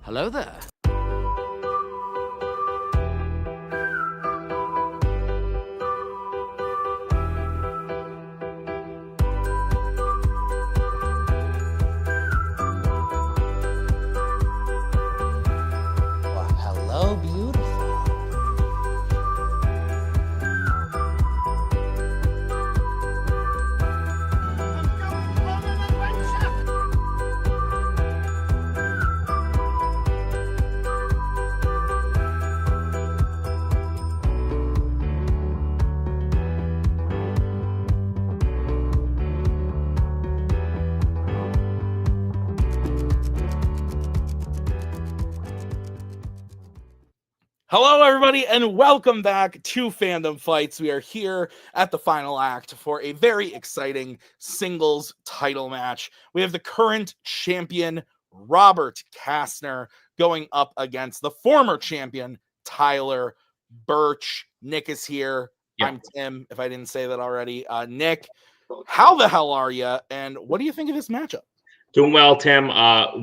Hello there. Well, hello, beautiful. Hello, everybody, and welcome back to Fandom Fights. We are here at the final act for a very exciting singles title match. We have the current champion, Robert Castner, going up against the former champion, Tyler Burch. Nick is here. Yeah. I'm Tim, if I didn't say that already. Nick, how the hell are you? And what do you think of this matchup? Doing well, Tim.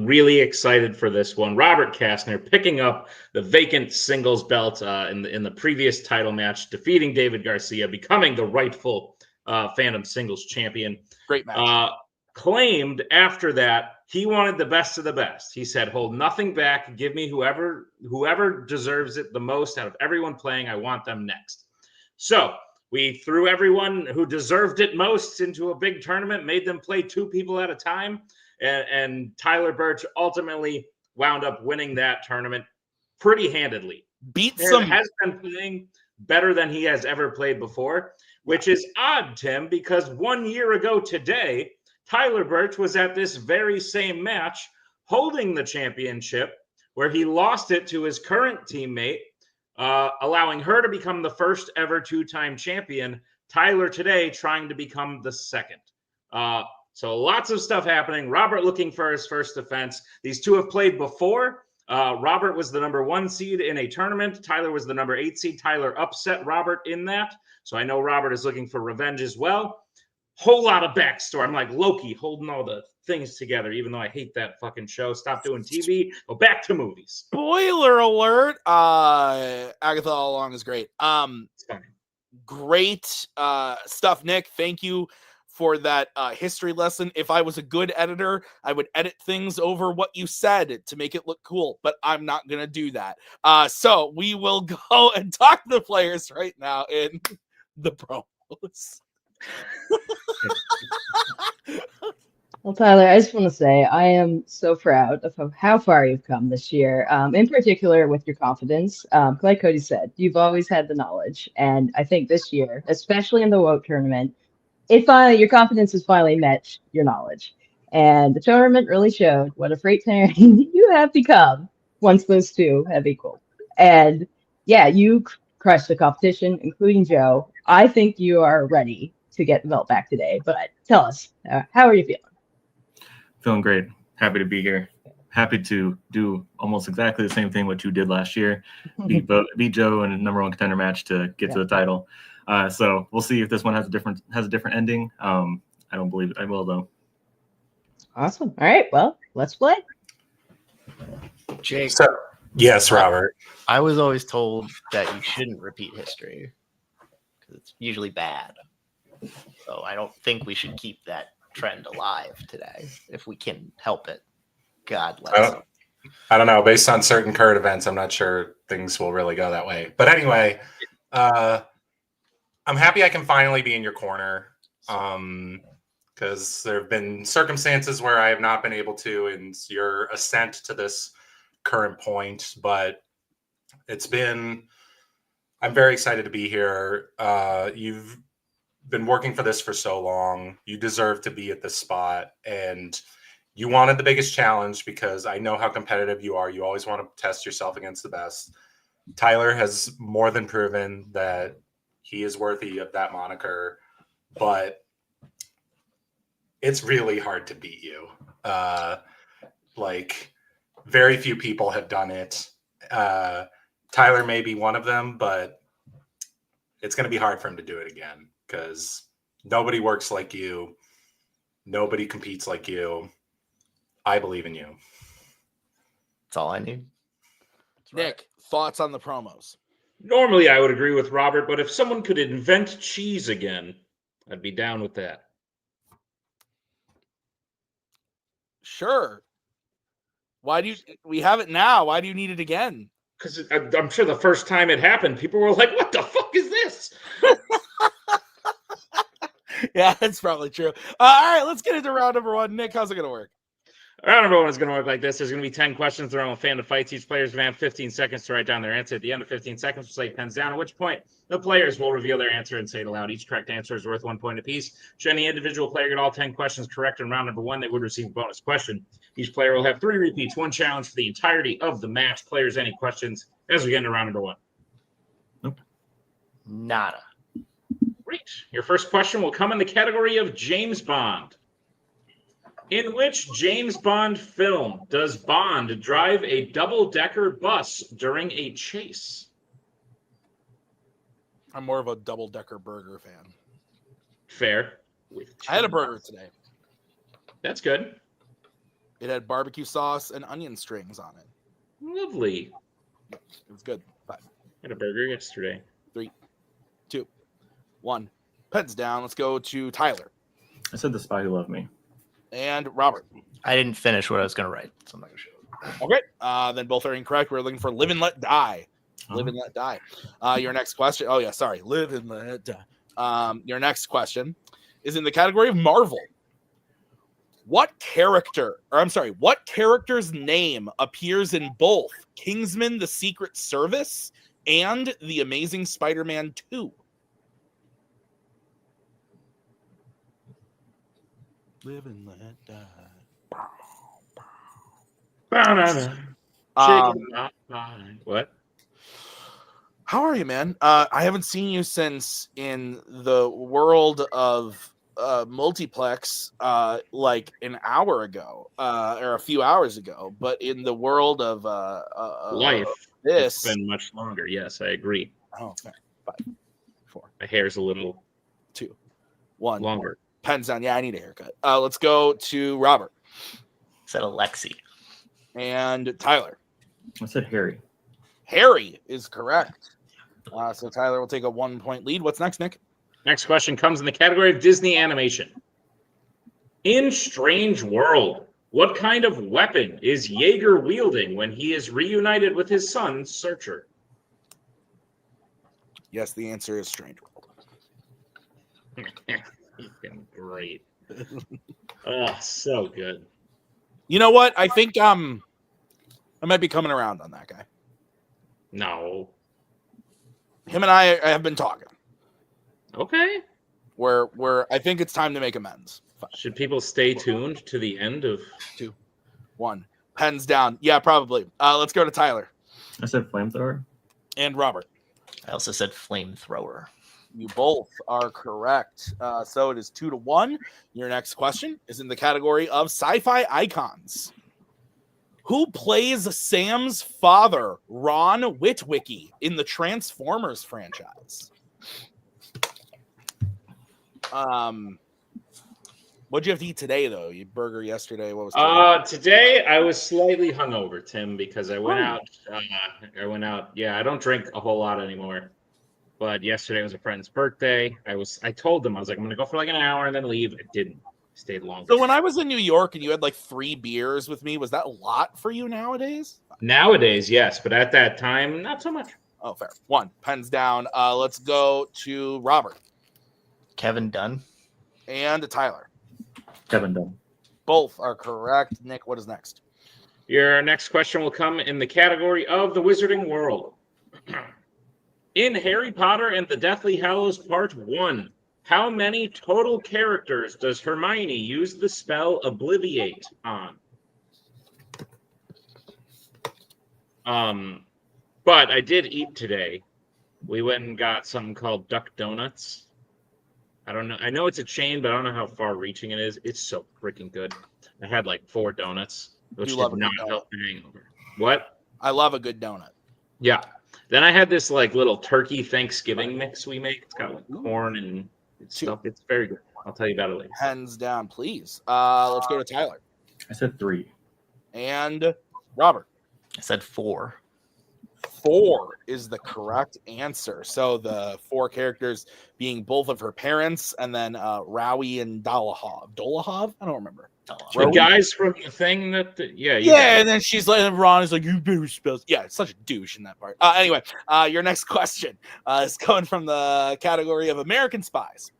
Really excited for this one. Robert Castner picking up the vacant singles belt in the previous title match, defeating David Garcia, becoming the rightful Fandom singles champion. Great match. Claimed after that he wanted the best of the best. He said, "Hold nothing back. Give me whoever deserves it the most out of everyone playing. I want them next." So we threw everyone who deserved it most into a big tournament, made them play two people at a time. And Tyler Burch ultimately wound up winning that tournament pretty handedly. Has been playing better than he has ever played before, which is odd, Tim, because 1 year ago today, Tyler Burch was at this very same match holding the championship where he lost it to his current teammate, allowing her to become the first ever two-time champion. Tyler today trying to become the second. So lots of stuff happening. Robert looking for his first defense. These two have played before. Robert was the number 1 seed in a tournament. Tyler was the number 8 seed. Tyler upset Robert in that. So I know Robert is looking for revenge as well. Whole lot of backstory. I'm like Loki holding all the things together, even though I hate that fucking show. Stop doing TV. Go back to movies. Spoiler alert. Agatha all along is great. It's fine. Great stuff, Nick. Thank you for that history lesson. If I was a good editor, I would edit things over what you said to make it look cool, but I'm not going to do that. So we will go and talk to the players right now in the promos. Well, Tyler, I just want to say I am so proud of how far you've come this year, in particular with your confidence. Like Cody said, you've always had the knowledge. And I think this year, especially in the WOT tournament, your confidence has finally met your knowledge. And the tournament really showed what a freight train you have become once those two have equaled. And yeah, you crushed the competition, including Joe. I think you are ready to get the belt back today. But tell us, how are you feeling? Feeling great. Happy to be here. Happy to do almost exactly the same thing what you did last year. Beat Joe in a number 1 contender match to get to the title. So we'll see if this one has a different ending. I don't believe it. I will though. Awesome. All right. Well, let's play. Jake. So, yes, Robert. I was always told that you shouldn't repeat history because it's usually bad. So I don't think we should keep that trend alive today if we can help it. God bless. I don't know. Based on certain current events, I'm not sure things will really go that way. But anyway, I'm happy I can finally be in your corner because there have been circumstances where I have not been able to in your ascent to this current point. But I'm very excited to be here. You've been working for this for so long. You deserve to be at this spot. And you wanted the biggest challenge because I know how competitive you are. You always want to test yourself against the best. Tyler has more than proven that he is worthy of that moniker, but it's really hard to beat you. Very few people have done it. Tyler may be one of them, but it's going to be hard for him to do it again because nobody works like you. Nobody competes like you. I believe in you. That's all I need. Nick, thoughts on the promos? Normally, I would agree with Robert, but if someone could invent cheese again, I'd be down with that. Sure. We have it now. Why do you need it again? Because I'm sure the first time it happened, people were like, what the fuck is this? Yeah, that's probably true. All right, let's get into round number 1. Nick, how's it going to work? Round number 1 is going to work like this. There's going to be 10 questions thrown on Fandom fights. Each player's going to have 15 seconds to write down their answer. At the end of 15 seconds, we'll say pens down, at which point the players will reveal their answer and say it aloud. Each correct answer is worth 1 point apiece. Should any individual player get all 10 questions correct in round number 1, they would receive a bonus question. Each player will have 3 repeats, 1 challenge for the entirety of the match. Players, any questions as we get into round number 1? Nope. Nada. Great. Your first question will come in the category of James Bond. In which James Bond film does Bond drive a double-decker bus during a chase? I'm more of a double-decker burger fan. Fair. I had a burger today. That's good. It had barbecue sauce and onion strings on it. Lovely. It was good. 5, I had a burger yesterday. 3, 2, 1. Pens down. Let's go to Tyler I said The Spy Who Loved Me. and Robert. I didn't finish what I was going to write, so I'm not going to show it. Okay. Then both are incorrect. We're looking for Live and Let Die. Live and Let Die. Your next question. Oh, yeah. Sorry. Live and Let Die. Your next question is in the category of Marvel. What character's name appears in both Kingsman: The Secret Service and The Amazing Spider-Man 2? Live and let die. What? How are you, man? I haven't seen you since in the world of multiplex like an hour ago or a few hours ago, but in the world of Life, this it's been much longer. Yes, I agree. Oh, okay. 5, 4, My hair's a little 2, 1. longer. Pens down. Yeah, I need a haircut. Let's go to Robert Said Alexi. and Tyler. I said Harry. Harry is correct. So Tyler will take a 1-point lead. What's next, Nick? Next question comes in the category of Disney animation. In Strange World, what kind of weapon is Jaeger wielding when he is reunited with his son, Searcher? Yes, the answer is Strange World. Great. Oh, so good. You know what? I think I might be coming around on that guy. No. Him and I have been talking. Okay. Where I think it's time to make amends. 5, Should people stay tuned to the end of 2, 1. Pens down. Yeah, probably. Let's go to Tyler I said Flamethrower. and Robert. I also said flamethrower. You both are correct. So it is 2-1. Your next question is in the category of sci-fi icons. Who plays Sam's father, Ron Witwicky, in the Transformers franchise? What'd you have to eat today, though? You burger yesterday. What was today I was slightly hungover, Tim, because I went out. Yeah, I don't drink a whole lot anymore. But yesterday was a friend's birthday. I told them I was like, I'm gonna go for like an hour and then leave. I didn't. Stayed longer. So when I was in New York and you had like 3 beers with me, was that a lot for you nowadays? Nowadays, yes, but at that time, not so much. Oh, fair. 1. Pens down. Let's go to Robert Kevin Dunn. and Tyler. Kevin Dunn. Both are correct. Nick, what is next? Your next question will come in the category of the Wizarding World. In Harry Potter and the Deathly Hallows Part 1, how many total characters does Hermione use the spell Obliviate on? But I did eat today. We went and got something called Duck Donuts. I don't know. I know it's a chain, but I don't know how far reaching it is. It's so freaking good. I had like 4 donuts, which did not help the hangover. What? I love a good donut. Yeah. Then I had this like little turkey Thanksgiving mix we make. It's got like corn and stuff. It's very good. I'll tell you about it later. Hands down, please. Let's go to Tyler I said 3. and Robert. I said 4. 4 is the correct answer. So the 4 characters being both of her parents, and then Rowie and Dolahov? I don't remember. The guys from the thing that, yeah. And then she's like, Ron is like, you better spell. Yeah, it's such a douche in that part. Anyway, your next question is coming from the category of American Spies.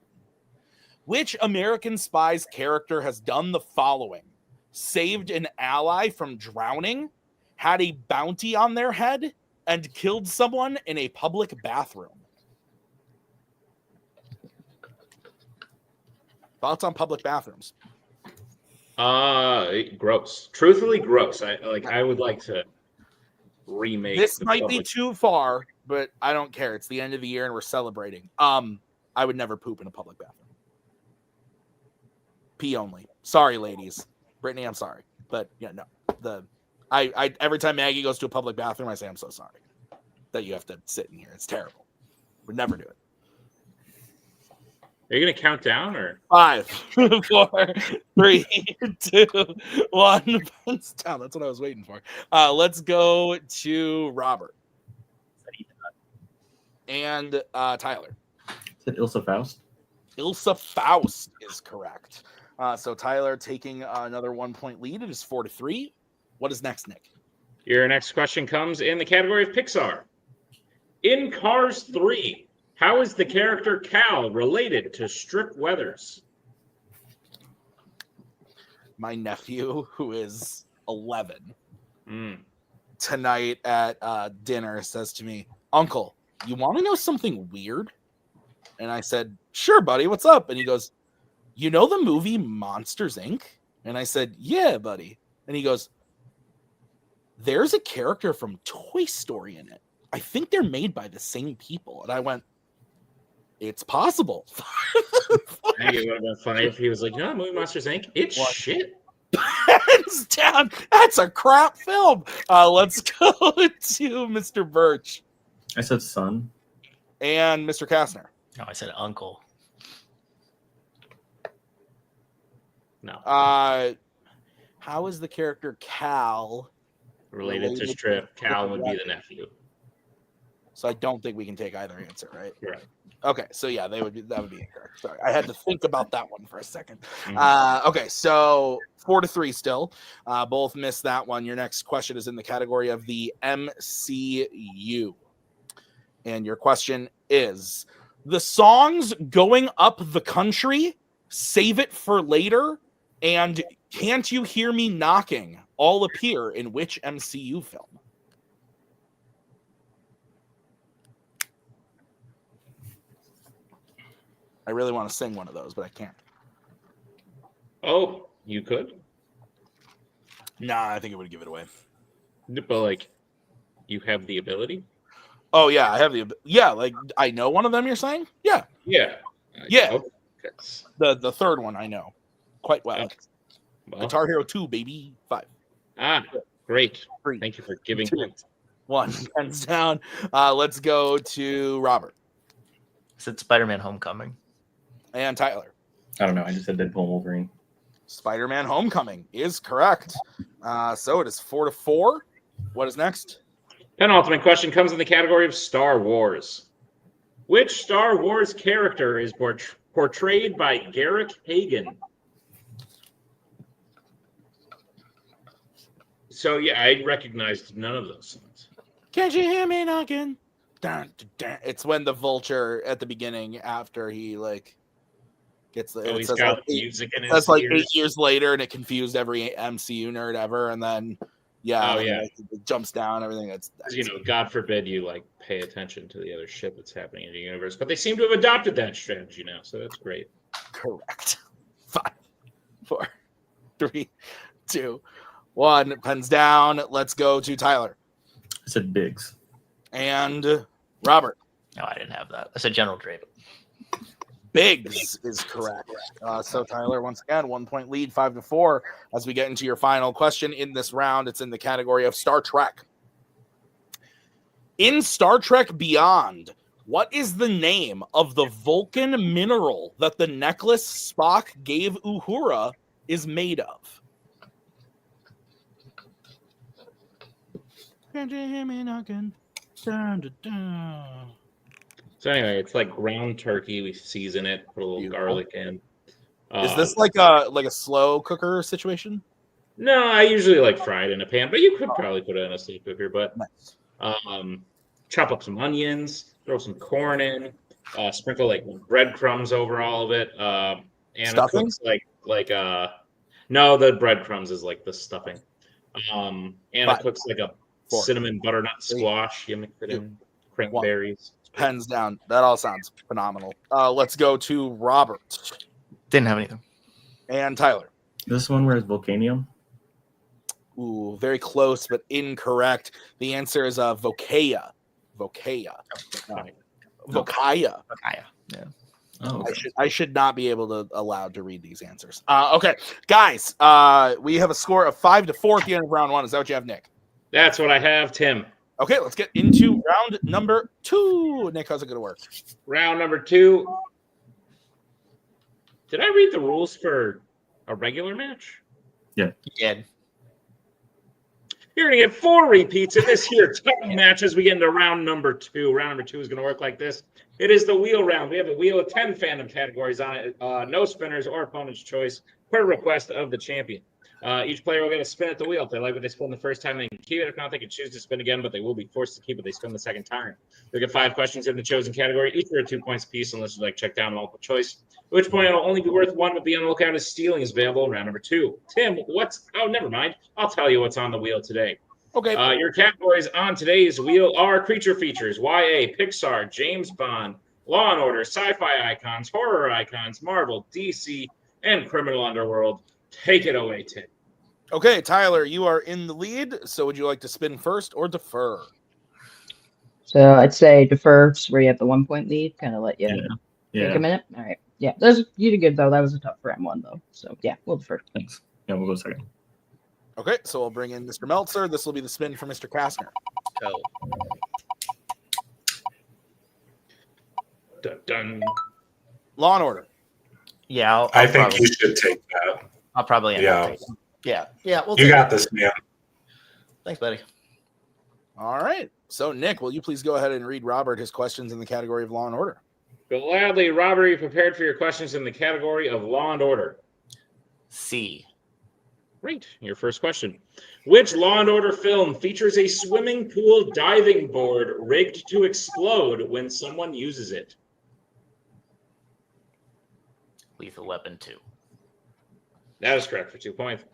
Which American Spies character has done the following? Saved an ally from drowning, had a bounty on their head, and killed someone in a public bathroom. Thoughts on public bathrooms? Gross. Truthfully, gross. I would like to remake. This might be too far, but I don't care. It's the end of the year and we're celebrating. I would never poop in a public bathroom. Pee only. Sorry, ladies. Brittany, I'm sorry, but yeah, no. I every time Maggie goes to a public bathroom, I say I'm so sorry that you have to sit in here. It's terrible. Would never do it. Are you gonna count down or 5, 4, 3, 2, 1? Pens down. That's what I was waiting for. Let's go to Robert and Tyler. Is it Ilsa Faust? Ilsa Faust is correct. So Tyler taking another 1-point lead. It is 4-3. What is next, Nick? Your next question comes in the category of Pixar. In Cars 3, how is the character Cal related to Strip Weathers? My nephew, who is 11, tonight at dinner says to me, Uncle, you want to know something weird? And I said, sure, buddy, what's up? And he goes, you know the movie Monsters, Inc.? And I said, yeah, buddy. And he goes, there's a character from Toy Story in it. I think they're made by the same people. And I went, it's possible. I think it would have been funny if he was like, no, movie Monsters, Inc. It's shit. Hands down, that's a crap film. Let's go to Mr. Burch. I said son. And Mr. Castner. No, I said uncle. No. How is the character Cal related to Strip? Cal would be the nephew. So I don't think we can take either answer, right? Right. Okay, so yeah, that would be incorrect. Sorry, I had to think about that one for a second. Mm-hmm. Okay, so 4-3 still. Both missed that one. Your next question is in the category of the MCU. And your question is, the songs Going Up the Country, Save It for Later, and Can't You Hear Me Knocking all appear in which MCU film? I really want to sing one of those, but I can't. Oh, you could? Nah, I think it would give it away. But, like, you have the ability? Oh, yeah, I have like, I know one of them, you're saying? Yeah. Yeah. Yeah. Okay. The third one I know quite well. Okay. Well, Guitar Hero 2, baby. 5. Great. 3. Thank you for giving 2. points. 1. Hands down. Let's go to Robert. I said Spider-Man Homecoming. And Tyler. I don't know. I just said Deadpool and Wolverine. Spider-Man Homecoming is correct. So it is 4-4. What is next? Penultimate question comes in the category of Star Wars. Which Star Wars character is portrayed by Garrick Hagan? So, yeah, I recognized none of those songs. Can't you hear me knocking? Dun, dun, dun. It's when the vulture at the beginning after he, like, gets the... Oh, he's got music in his That's like ears. 8 years later, and it confused every MCU nerd ever, and then... Yeah, oh, yeah. It jumps down, everything. That's God forbid you like pay attention to the other shit that's happening in the universe. But they seem to have adopted that strategy now, so that's great. Correct. 5, 4, 3, 2, 1. Pens down. Let's go to Tyler. I said Biggs. And Robert. No, I didn't have that. I said General Draven. Biggs is correct. So Tyler, once again, 1-point lead, 5-4. As we get into your final question in this round, it's in the category of Star Trek. In Star Trek Beyond, what is the name of the Vulcan mineral that the necklace Spock gave Uhura is made of? Can't you hear me knocking? Dun, dun, dun. So anyway, it's like ground turkey. We season it, put a little Beautiful. garlic in. Is this like a slow cooker situation? No, I usually like fry it in a pan, but you could probably put it in a slow cooker. But Nice. chop up some onions, throw some corn in, sprinkle like breadcrumbs over all of it. And Stuffing? it cooks like no, the breadcrumbs is like the stuffing. And Five, it cooks like a 4, cinnamon butternut 3, squash. You mix it 2, in cranberries. Pens down. That all sounds phenomenal. Let's go to Robert Didn't have anything. and Tyler. This one where it's Volcanium. Ooh, very close, but incorrect. The answer is Vocaya. Vocaya. Vocaya. Kaya. Yeah. Oh, okay. I should not be able to allowed to read these answers. Okay, guys. We have a score of 5-4 at the end of round 1. Is that what you have, Nick? That's what I have, Tim. Okay, let's get into round number 2. Nick, how's it going to work? Round number 2. Did I read the rules for a regular match? Yeah. You're going to get 4 repeats in this here title match as we get into round number 2. Round number 2 is going to work like this. It is the wheel round. We have a wheel of 10 fandom categories on it. No spinners or opponent's choice per request of the champion. Each player will get a spin at the wheel. If they like what they spin the first time, they can keep it. If not, they can choose to spin again, but they will be forced to keep it. They spin the second time. They'll get 5 questions in the chosen category. Each are 2 points apiece unless you check down multiple choice. At which point it'll only be worth 1, but be on the lookout as stealing is available in round number 2. Tim, never mind. I'll tell you what's on the wheel today. Okay. Your categories on today's wheel are creature features, YA, Pixar, James Bond, Law and Order, sci-fi icons, horror icons, Marvel, DC, and criminal underworld. Take it away, Tim. Okay, Tyler, you are in the lead. So would you like to spin first or defer? So I'd say defer, where you have the 1 point lead, kind of let you take a minute. All right. Yeah, you did good, though. That was a tough round 1, though. So, yeah, we'll defer. Thanks. Yeah, we'll go second. Okay, so we'll bring in Mr. Meltzer. This will be the spin for Mr. Castner. Oh. Dun, dun. Law and Order. Yeah. I think you should take that. I'll probably end up taking it. Yeah. You got this, man. Thanks, buddy. All right. So, Nick, will you please go ahead and read Robert his questions in the category of Law and Order? Gladly, Robert, are you prepared for your questions in the category of Law and Order? C. Great. Your first question. Which Law and Order film features a swimming pool diving board rigged to explode when someone uses it? Lethal Weapon 2. That is correct for 2 points.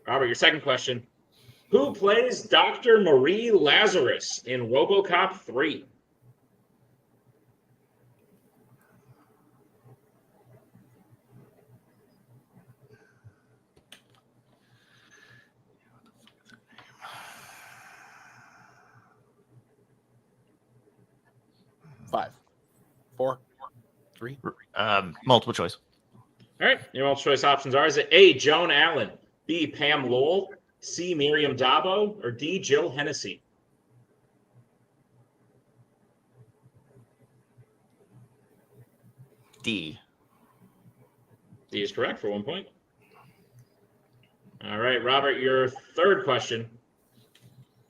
Robert, your second question. Who plays Dr. Marie Lazarus in RoboCop 3? Five, 4, 3. Multiple choice. All right. Your multiple choice options are: is it A, Joan Allen, B, Pam Lowell, C, Miriam Dabo, or D, Jill Hennessy? D. D is correct for 1 point. All right, Robert, your third question.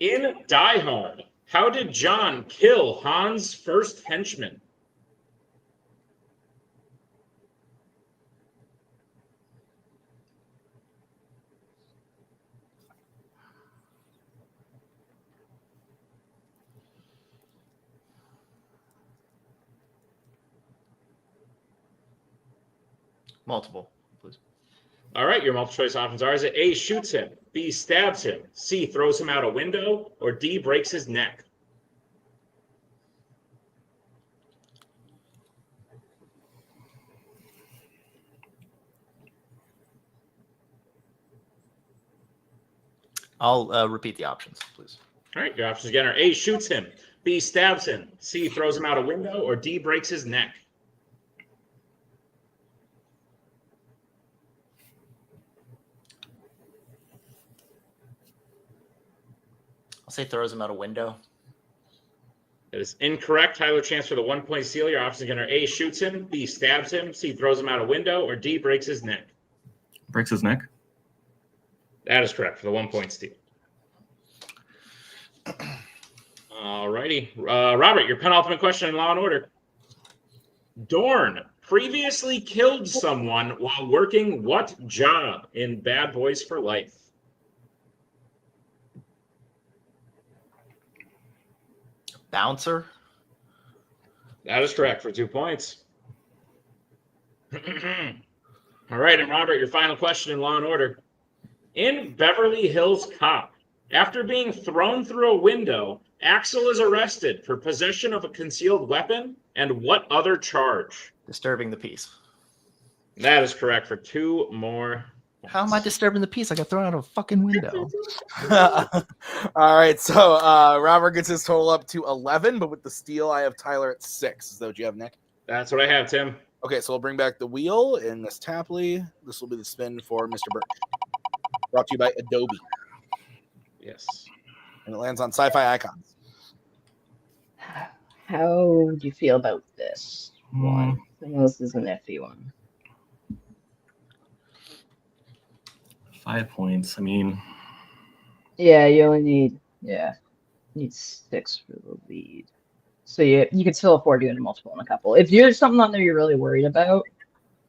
In Die Hard, how did John kill Han's first henchman? Multiple, please. All right, your multiple choice options are: is it A, shoots him, B, stabs him, C, throws him out a window, or D, breaks his neck? I'll repeat the options, please. All right, your options again are: A, shoots him, B, stabs him, C, throws him out a window, or D, breaks his neck. I'll say throws him out a window. That is incorrect. Tyler, chance for the 1 point steal. Your options again are: A, shoots him, B, stabs him, C, throws him out a window, or D, breaks his neck. Breaks his neck. That is correct for the 1 point steal. All righty. Robert, your penultimate question in Law and Order. Dorn previously killed someone while working what job in Bad Boys for Life? Bouncer. That is correct for 2 points. All right, and Robert, your final question in Law and Order. In Beverly Hills Cop, after being thrown through a window, Axel is arrested for possession of a concealed weapon and what other charge? Disturbing the peace. That is correct for 2 more points. How am I disturbing the peace? I got thrown out of a fucking window. All right, so Robert gets his total up to 11, but with the steal, I have Tyler at 6. Is that what you have, Nick? That's what I have, Tim. Okay, so we'll bring back the wheel in Miss Tapley. This will be the spin for Mr. Burch. Brought to you by Adobe. Yes. And it lands on Sci-Fi Icons. How do you feel about this one? I know this is an iffy one. 5 points. I mean, Yeah, you only need 6 for the lead. So you can still afford doing a multiple and a couple. If there's something on there you're really worried about,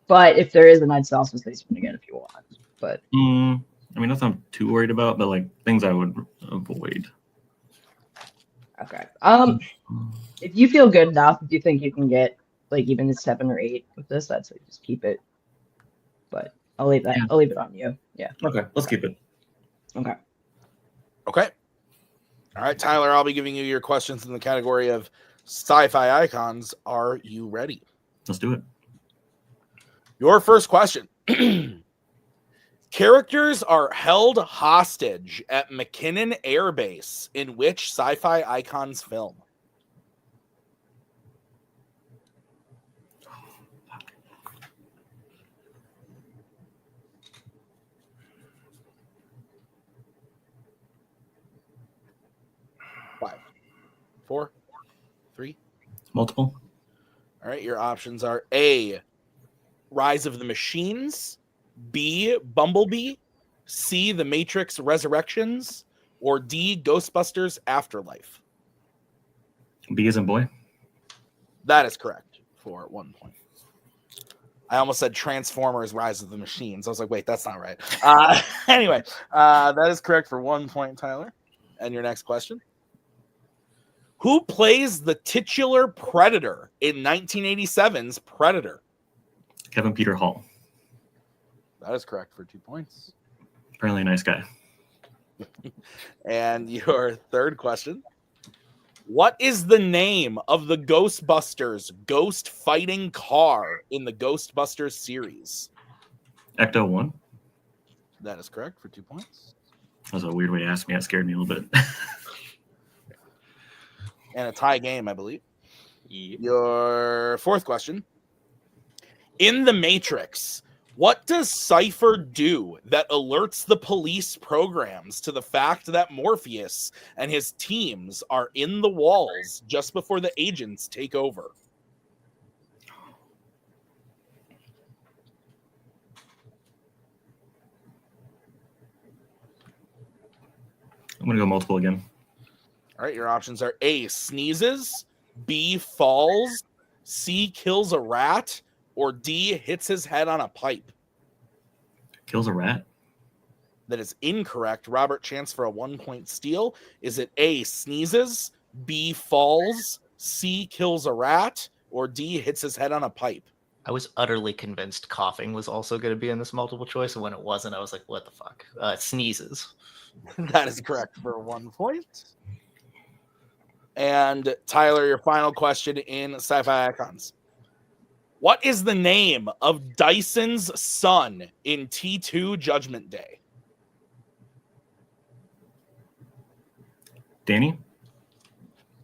but if there isn't, I'd still say spin again if you want. But I mean, nothing I'm too worried about, but like things I would avoid. okay. If you feel good enough, if you think you can get like even a 7 or 8 with this, I'd say just keep it. But I'll leave that. Yeah. I'll leave it on you. Yeah. Okay, let's keep it. Okay. Okay. All right, Tyler, I'll be giving you your questions in the category of Sci-Fi Icons. Are you ready? Let's do it. Your first question. Characters are held hostage at McKinnon Air Base in which Sci-Fi Icons film? Five, 4, 3. Multiple. All right, your options are A, Rise of the Machines, B, Bumblebee, C, The Matrix Resurrections, or D, Ghostbusters Afterlife. B as in boy. That is correct for 1 point. I almost said Transformers Rise of the Machines. I was like, wait, that's not right. Anyway, that is correct for 1 point, Tyler. And your next question. Who plays the titular Predator in 1987's Predator? Kevin Peter Hall. That is correct for 2 points. Apparently a nice guy. And your third question. What is the name of the Ghostbusters ghost fighting car in the Ghostbusters series? Ecto 1. That is correct for 2 points. That was a weird way to ask me. That scared me a little bit. And a tie game, I believe. Your fourth question. In The Matrix, what does Cypher do that alerts the police programs to the fact that Morpheus and his teams are in the walls just before the agents take over? I'm going to go multiple again. All right, your options are A, sneezes, B, falls, C, kills a rat, or D, hits his head on a pipe. Kills a rat. That is incorrect. Robert, chance for a 1 point steal. Is it A, sneezes, B, falls, C, kills a rat, or D, hits his head on a pipe? I was utterly convinced coughing was also going to be in this multiple choice, and when it wasn't, I was like, what the fuck? Sneezes. That is correct for 1 point. And Tyler, your final question in Sci-Fi Icons. What is the name of Dyson's son in T2 Judgment Day? Danny?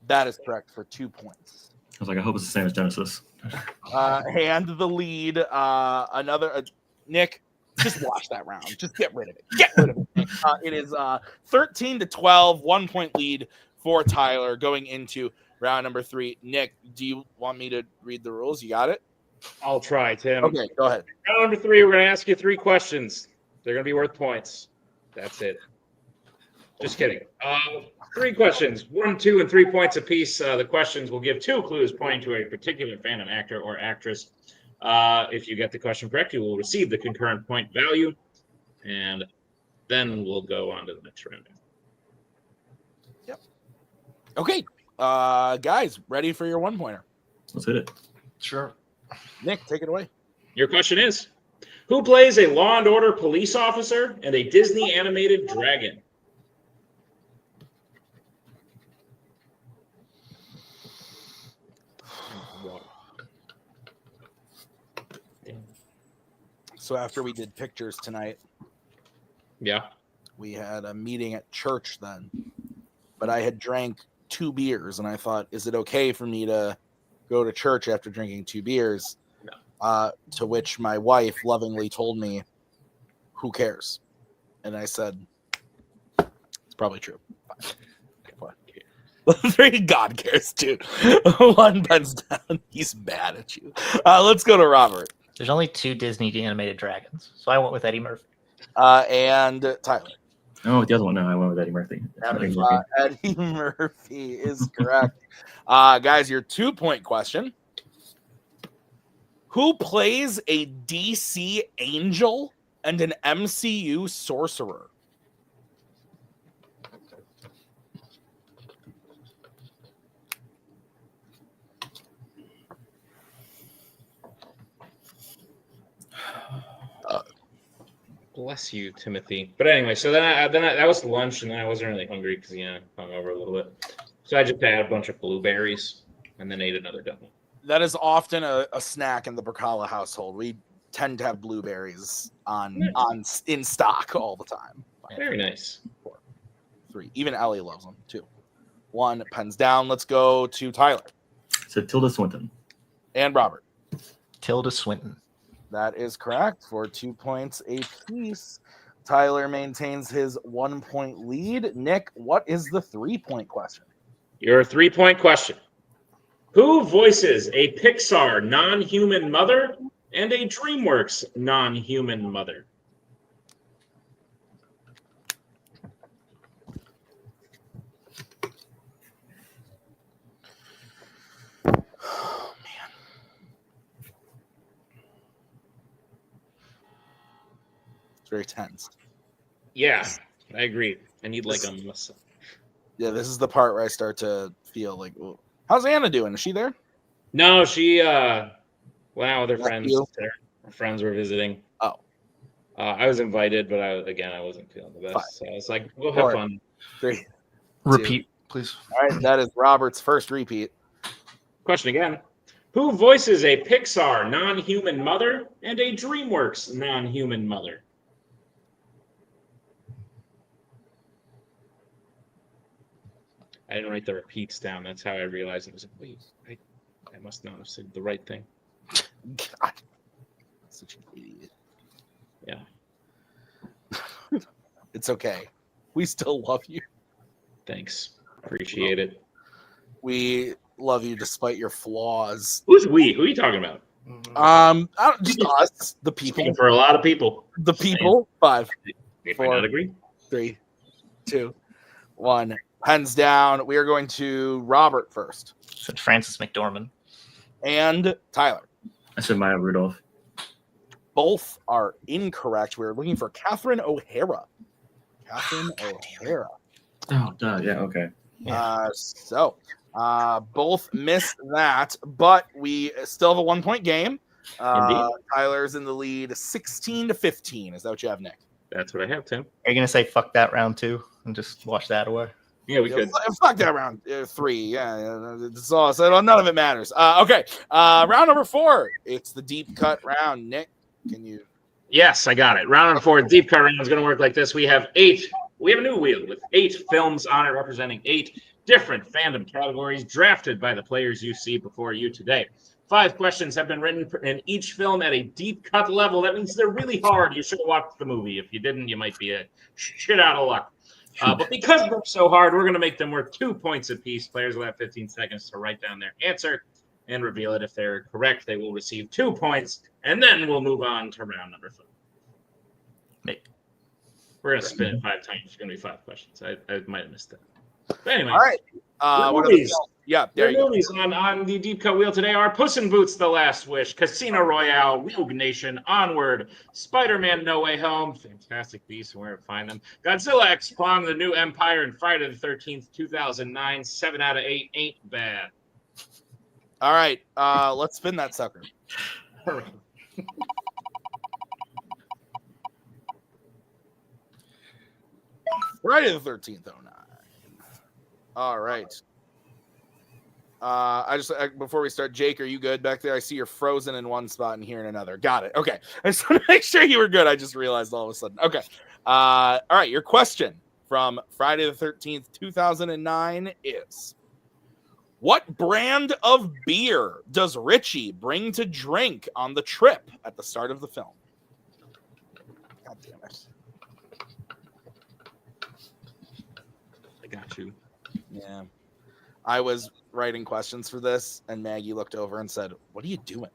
That is correct for 2 points. I was like, I hope it's the same as Genesis. And the lead, Nick, just watch that round. Just get rid of it. Get rid of it. It is 13-12, 1 point lead for Tyler going into round number 3. Nick, do you want me to read the rules? You got it? I'll try, Tim. Okay, go ahead. Round number 3, we're going to ask you 3 questions. They're going to be worth points. That's it. Just kidding. 3 questions, 1, 2, and 3 points apiece. The questions will give 2 clues pointing to a particular fandom actor or actress. If you get the question correct, you will receive the concurrent point value, and then we'll go on to the next round. Yep. Okay, guys, ready for your 1-pointer? Let's hit it. Sure. Nick, take it away. Your question is, who plays a Law and Order police officer and a Disney animated dragon? So after we did pictures tonight, Yeah. we had a meeting at church then, but I had drank 2 beers and I thought, is it okay for me to go to church after drinking 2 beers? No. To which my wife lovingly told me, who cares? And I said, it's probably true. 3, God cares too. 1 pens down. He's mad at you. Let's go to Robert. There's only 2 Disney animated dragons, so I went with Eddie Murphy. And Tyler. I went with the other one. No, I went with Eddie Murphy. Eddie Murphy is correct. Guys, your 2-point question. Who plays a DC angel and an MCU sorcerer? Bless you, Timothy. But anyway, so then that was lunch, and then I wasn't really hungry because hung over a little bit. So I just had a bunch of blueberries and then ate another donut. That is often a snack in the Bracala household. We tend to have blueberries in stock all the time. Very nice. 4, 3. Even Ellie loves them too. 1 pens down. Let's go to Tyler. So Tilda Swinton. And Robert. Tilda Swinton. That is correct for 2 points apiece. Tyler maintains his 1-point lead. Nick, what is the 3-point question? Your 3-point question. Who voices a Pixar non-human mother and a DreamWorks non-human mother? Oh, man. It's very tense. Yeah, I agree. I need like a massage. Yeah, this is the part where I start to feel like, well, how's Anna doing? Is she there? No, she went out with her Not friends. you? Her friends were visiting. Oh. I was invited, but I wasn't feeling the best. Fine. So I was like, we'll have 4, fun. 3. Repeat, please. All right, that is Robert's first repeat. Question again. Who voices a Pixar non-human mother and a DreamWorks non-human mother? I didn't write the repeats down. That's how I realized it was like, wait, I must not have said the right thing. God. Such an idiot. Yeah. It's okay. We still love you. Thanks. Appreciate it. We love you despite your flaws. Who's we? Who are you talking about? Just us, the people. Speaking for a lot of people. The people. 5, If 4. I not agree. 3, 2, 1. Pens down. We are going to Robert first. Said Frances McDormand. And Tyler. I said Maya Rudolph. Both are incorrect. We're looking for Catherine O'Hara. Catherine O'Hara. Oh, duh. Yeah, okay. So both missed that, but we still have a 1-point game. Tyler's in the lead 16-15. Is that what you have, Nick? That's what I have, Tim. Are you going to say fuck that round 2 and just wash that away? Yeah, we could. Fuck that round 3. Yeah, it's all. So none of it matters. Okay, round number 4. It's the deep cut round. Nick, can you? Yes, I got it. Round number 4, deep cut round is going to work like this. We have a new wheel with 8 films on it representing 8 different fandom categories drafted by the players you see before you today. 5 questions have been written in each film at a deep cut level. That means they're really hard. You should have watched the movie. If you didn't, you might be a shit out of luck. But because they're so hard, we're going to make them worth 2 points apiece. Players will have 15 seconds to write down their answer and reveal it. If they're correct, they will receive 2 points, and then we'll move on to round number 5. We're gonna spin it 5 times. It's gonna be 5 questions. I might have missed that. But anyway, All right. What are the films? Yeah, there you go. movies on the Deep Cut Wheel today are Puss in Boots: The Last Wish, Casino Royale, Rogue Nation, Onward, Spider-Man: No Way Home, Fantastic Beasts and Where to Find Them, Godzilla x Kong: The New Empire, and Friday the 13th, 2009. 7 out of 8 ain't bad. All right. Let's spin that sucker. Friday the 13th, 09. All right. Before we start, Jake, are you good back there? I see you're frozen in one spot and here in another. Got it. Okay. I just want to make sure you were good. I just realized all of a sudden. Okay. All right. Your question from Friday the 13th, 2009 is: what brand of beer does Richie bring to drink on the trip at the start of the film? God damn it. I got you. Yeah. I was writing questions for this, and Maggie looked over and said, "What are you doing?"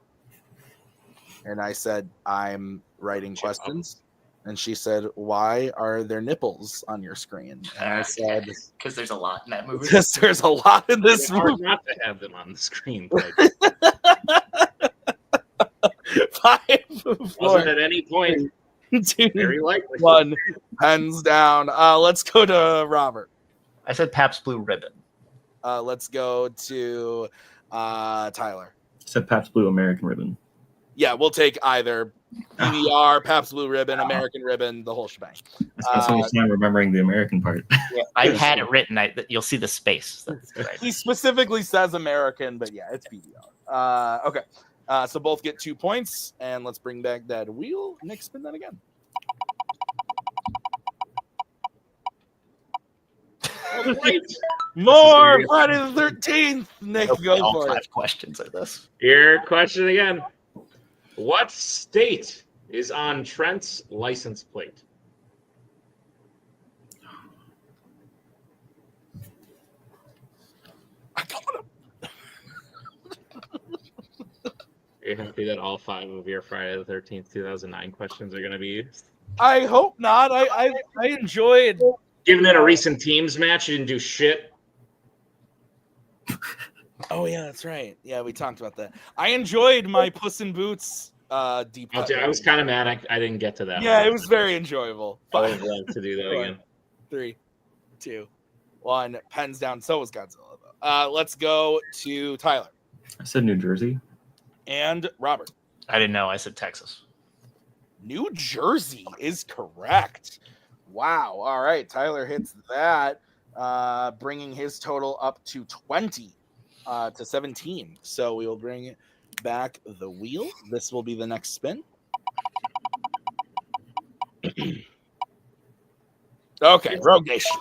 And I said, "I'm writing questions." And she said, "Why are there nipples on your screen?" And I said, because there's a lot in that movie. "Because there's a lot in this It's hard movie." not to have them on the screen. 5, 4, Wasn't at any point 2, very likely. 1, hands down. Let's go to Robert. I said Pabst Blue Ribbon. Let's go to Tyler. Said Pabst Blue American Ribbon. Yeah, we'll take either PBR, Pabst Blue Ribbon, American Ribbon, the whole shebang. I spent so much time remembering the American part. Yeah, I had it written. You'll see the space. He specifically says American, but yeah, it's PBR. Okay, so both get 2 points, and let's bring back that wheel. Nick, spin that again. More Friday the 13th. Nick, go all for 5 it. questions are this. Your question again. What state is on Trent's license plate? I got him. Are you happy that all 5 of your Friday the 13th, 2009 questions are going to be used? I hope not. I enjoyed. Given it a recent teams match, you didn't do shit. Oh yeah, that's right. Yeah, we talked about that. I enjoyed my Puss in Boots deep cut. I was kind of mad I didn't get to that. Yeah, one. it was very enjoyable. I would love to do that again. 3, 2, 1. Pens down. So was Godzilla, though. Let's go to Tyler I said New Jersey. and Robert. I didn't know. I said Texas. New Jersey is correct. Wow. All right. Tyler hits that, bringing his total up to 20 to 17. So we will bring back the wheel. This will be the next spin. Okay. Rogue Nation.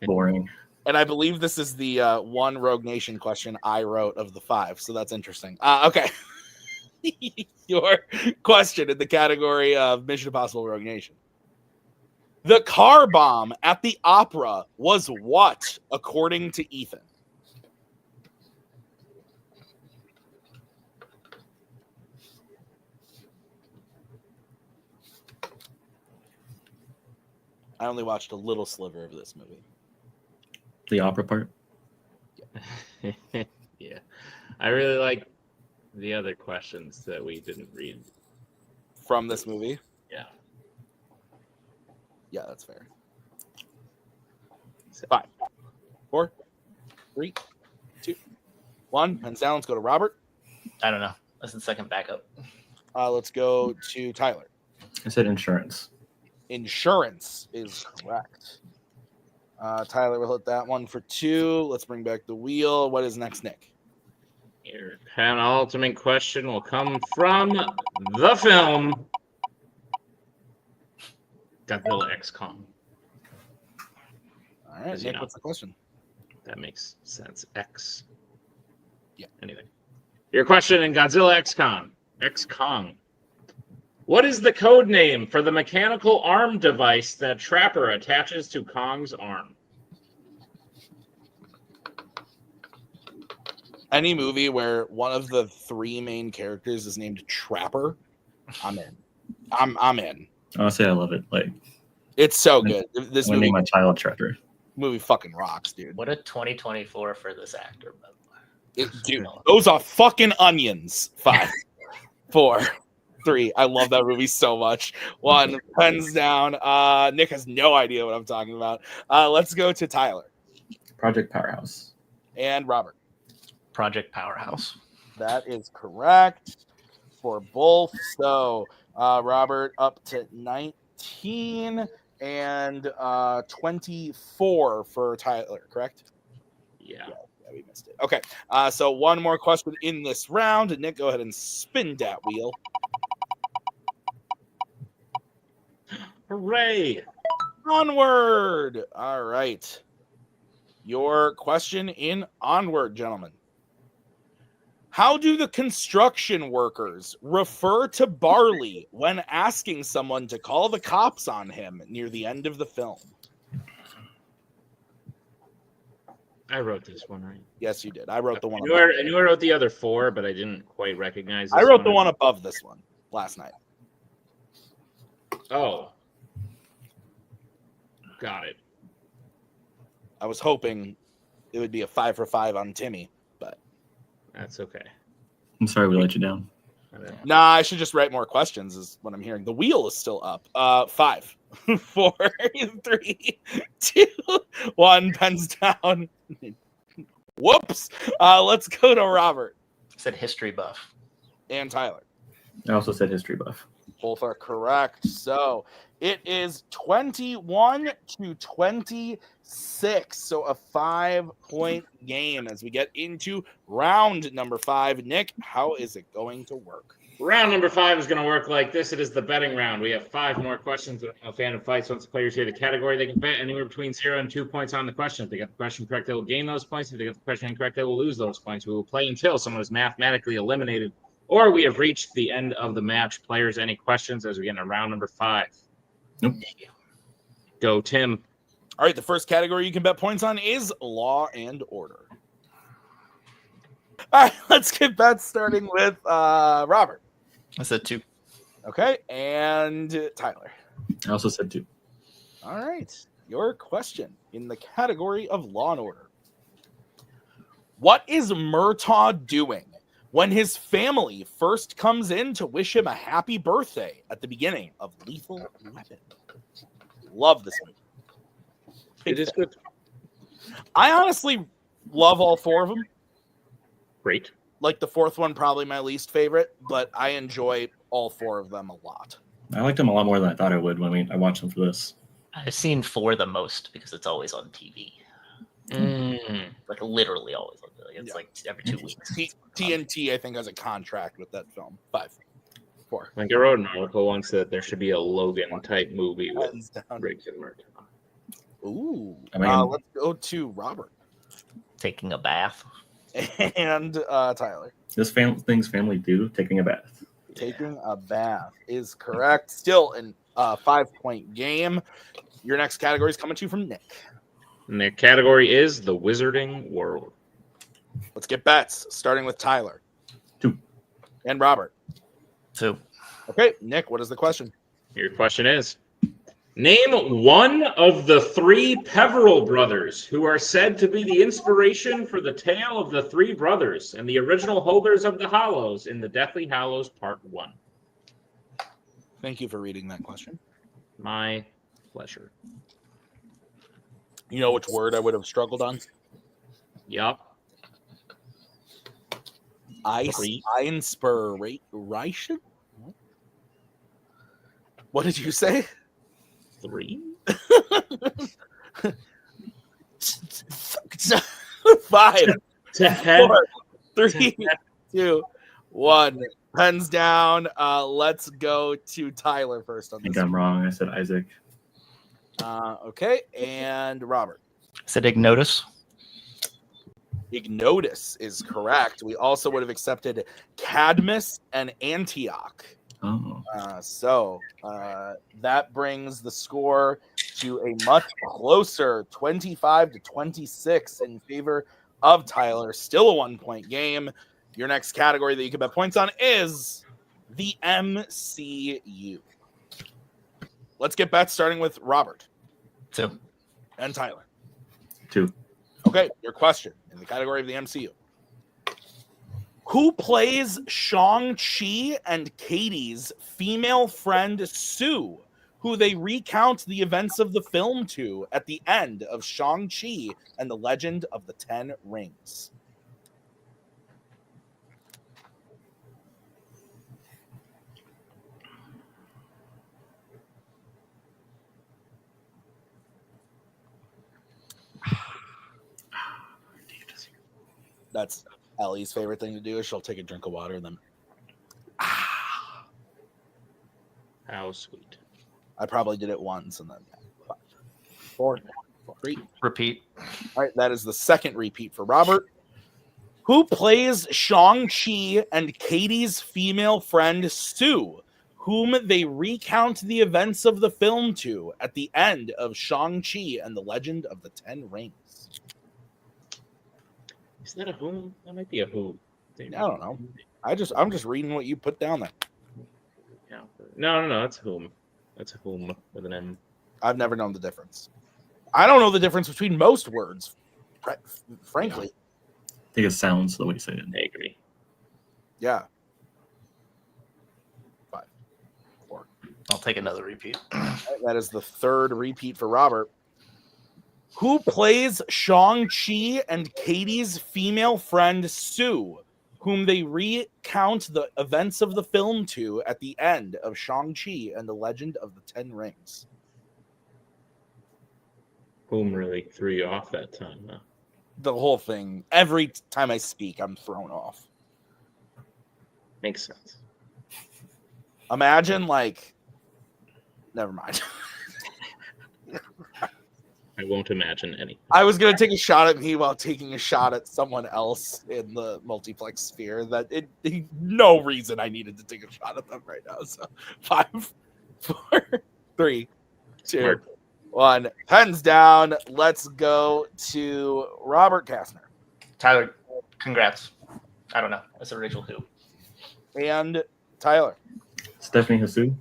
Boring. And I believe this is the one Rogue Nation question I wrote of the 5. So that's interesting. Okay. Your question in the category of Mission Impossible Rogue Nation. The car bomb at the opera was what, according to Ethan? I only watched a little sliver of this movie. The opera part. Yeah. I really like the other questions that we didn't read. From this movie? Yeah. Yeah, that's fair. 5, 4, 3, 2, 1. Pens down. Let's go to Robert. I don't know. That's the second backup. Let's go to Tyler. I said insurance. Insurance is correct. Tyler will hit that one for 2. Let's bring back the wheel. What is next, Nick? Your penultimate question will come from the film Godzilla x Kong. All right, Nick, what's the question? That makes sense. X. Yeah. Anything. Your question in Godzilla x Kong. What is the code name for the mechanical arm device that Trapper attaches to Kong's arm? Any movie where one of the 3 main characters is named Trapper, I'm in. I'm in. Honestly, I love it. Like, It's so good. This movie, Winning my child treasure. movie fucking rocks, dude. What a 2024 for this actor. Dude, those are fucking onions. 5, 4, 3. I love that movie so much. 1, pens down. Nick has no idea what I'm talking about. Let's go to Tyler. Project Powerhouse. And Robert. Project Powerhouse. That is correct for both. So Robert up to 19 and 24 for Tyler, correct? Yeah. Yeah, we missed it. Okay. So one more question in this round. Nick, go ahead and spin that wheel. Hooray! Onward. All right. Your question in Onward, gentlemen. How do the construction workers refer to Barley when asking someone to call the cops on him near the end of the film? I wrote this one, right? Yes, you did. I wrote the one. I knew I wrote the other 4, but I didn't quite recognize this I wrote the one above this one last night. Oh. Got it. I was hoping it would be a 5 for 5 on Timmy, but that's okay. I'm sorry we let you down. Nah, I should just write more questions is what I'm hearing. The wheel is still up. 5, 4, 3, 2, 1, pens down. Whoops. Let's go to Robert. I said history buff. And Tyler. I also said history buff. Both are correct. So it is 21 to 26. So a 5-point game as we get into round number 5. Nick, how is it going to work? Round number 5 is going to work like this. It is the betting round. We have 5 more questions of Fandom Fights. Once the players hear the category, they can bet anywhere between 0 and 2 points on the question. If they get the question correct, they will gain those points. If they get the question incorrect, they will lose those points. We will play until someone is mathematically eliminated or we have reached the end of the match. Players, any questions as we get into round number 5? Nope. Go, Tim. All right, the first category you can bet points on is Law and Order. All right, let's get bets starting with Robert. I said 2. Okay, and Tyler. I also said 2. All right, your question in the category of Law and Order. What is Murtaugh doing when his family first comes in to wish him a happy birthday at the beginning of Lethal Weapon? Love this movie. It is good. I honestly love all 4 of them. Great. Like the 4th one, probably my least favorite, but I enjoy all 4 of them a lot. I liked them a lot more than I thought I would when I watched them for this. I've seen 4 the most because it's always on TV. Like literally always on TV. It's like every 2 weeks. TNT, I think, has a contract with that film. 5, 4. Like I wrote an article once that there should be a Logan type movie with Hands down. Riggs and Murtaugh. Ooh. I mean- Let's go to Robert. Taking a bath. And Tyler. This things family do, taking a bath. Taking a bath is correct. Still in a 5-point game. Your next category is coming to you from Nick. And the category is the Wizarding World. Let's get bets, starting with Tyler. 2. And Robert. 2. Okay, Nick, what is the question? Your question is, name one of the 3 Peveril brothers who are said to be the inspiration for the tale of the 3 brothers and the original holders of the Hallows in the Deathly Hallows Part 1. Thank you for reading that question. My pleasure. You know which word I would have struggled on? Yup. Inspiration? What did you say? 3? 5, 10. 4, 3, 2, 1. Pens down. Let's go to Tyler first on I think this. I'm wrong. I said Isaac. Okay, and Robert. I said Ignotus. Ignotus is correct. We also would have accepted Cadmus and Antioch. Oh. So that brings the score to a much closer 25 to 26 in favor of Tyler. Still a 1-point game. Your next category that you can bet points on is the MCU. let's get bets starting with Robert. 2. And Tyler. 2. Okay, your question in the category of the MCU. Who plays Shang-Chi and Katie's female friend Sue, who they recount the events of the film to at the end of Shang-Chi and the Legend of the Ten Rings? That's Ellie's favorite thing to do is she'll take a drink of water and then How sweet. I probably did it once and then 5, 4, 3. Repeat. All right, that is the second repeat for Robert. Who plays Shang-Chi and Katie's female friend Sue, whom they recount the events of the film to at the end of Shang-Chi and the Legend of the Ten Rings? Is that a whom? That might be a who. I don't know. I'm just reading what you put down there. Yeah. No. That's whom. That's a whom with an N. I've never known the difference. I don't know the difference between most words, frankly. I think it sounds the way you say it. I agree. Yeah. 5, 4. I'll take another repeat. That is the third repeat for Robert. Who plays Shang-Chi and Katie's female friend Sue, whom they recount the events of the film to at the end of Shang-Chi and the Legend of the Ten Rings? Whom really threw you off that time, huh? The whole thing. Every time I speak, I'm thrown off. Makes sense. Imagine, like, never mind. I won't imagine any. I was going to take a shot at me while taking a shot at someone else in the multiplex sphere. No reason I needed to take a shot at them right now. So 5, 4, 3, 2, Smart. 1. Pens down. Let's go to Robert Castner. Tyler, congrats. I don't know. That's a Rachel who. And Tyler. Stephanie Hasu.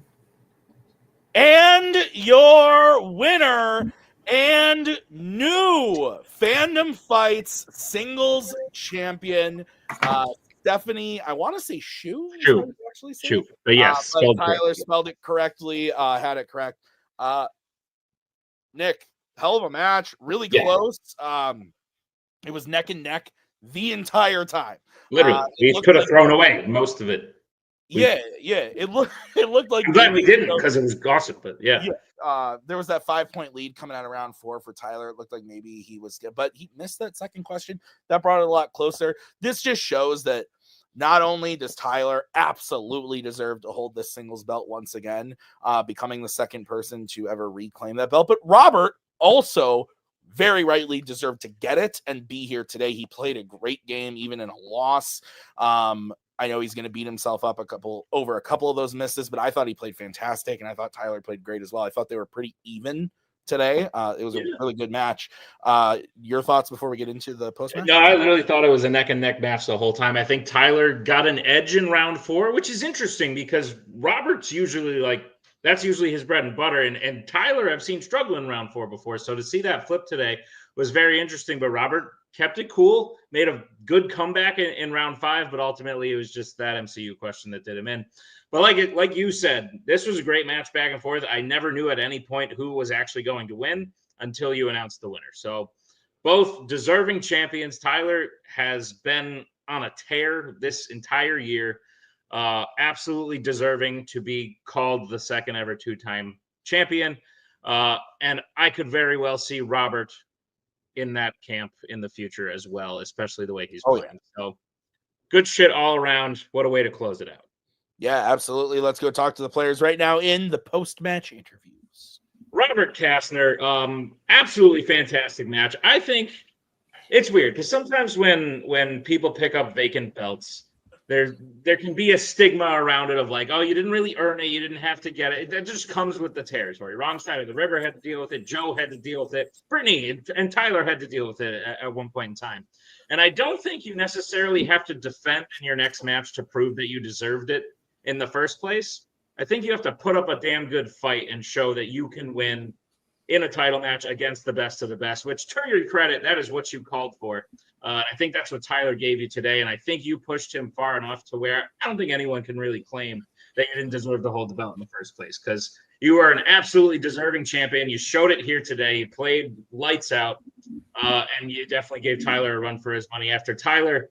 And your winner and new Fandom Fights singles champion, Stephanie, I want to say Shu. Shu. Shoot. But yes, but spelled Tyler correctly. spelled it correctly, had it correct. Nick, hell of a match, really Yeah. close. It was neck and neck the entire time. Literally, we looked could have like- thrown away most of it. Yeah. It looked like I'm glad we didn't because it was gossip. But yeah. there was that 5-point lead coming out of round 4 for Tyler. It looked like maybe he was good, but he missed that second question. That brought it a lot closer. This just shows that not only does Tyler absolutely deserve to hold this singles belt once again, becoming the second person to ever reclaim that belt, but Robert also very rightly deserved to get it and be here today. He played a great game, even in a loss. I know he's going to beat himself up over a couple of those misses, but I thought he played fantastic, and I thought Tyler played great as well. I thought they were pretty even today. It was a really good match. Your thoughts before we get into the post match? No, I literally thought it was a neck and neck match the whole time. I think Tyler got an edge in round 4, which is interesting because Robert's usually that's usually his bread and butter. And Tyler I've seen struggle in round 4 before. So to see that flip today was very interesting. But Robert kept it cool, made a good comeback in round 5, but ultimately it was just that MCU question that did him in. But like you said, this was a great match back and forth. I never knew at any point who was actually going to win until you announced the winner. So both deserving champions. Tyler has been on a tear this entire year. Absolutely deserving to be called the second ever 2-time champion. And I could very well see Robert in that camp in the future as well, especially the way he's playing. Yeah. So good shit all around. What a way to close it out. Yeah, absolutely. Let's go talk to the players right now in the post-match interviews. Robert Castner, absolutely fantastic match. I think it's weird because sometimes when people pick up vacant belts, there can be a stigma around it of like, oh, you didn't really earn it, you didn't have to get it. That just comes with the territory. Wrong side of the river had to deal with it. Joe had to deal with it. Brittany and Tyler had to deal with it at one point in time. And I don't think you necessarily have to defend in your next match to prove that you deserved it in the first place. I think you have to put up a damn good fight and show that you can win in a title match against the best of the best, which, to your credit, that is what you called for. I think that's what Tyler gave you today, and I think you pushed him far enough to where I don't think anyone can really claim that you didn't deserve to hold the belt in the first place, because you are an absolutely deserving champion. You showed it here today. You played lights out, and you definitely gave Tyler a run for his money. After Tyler,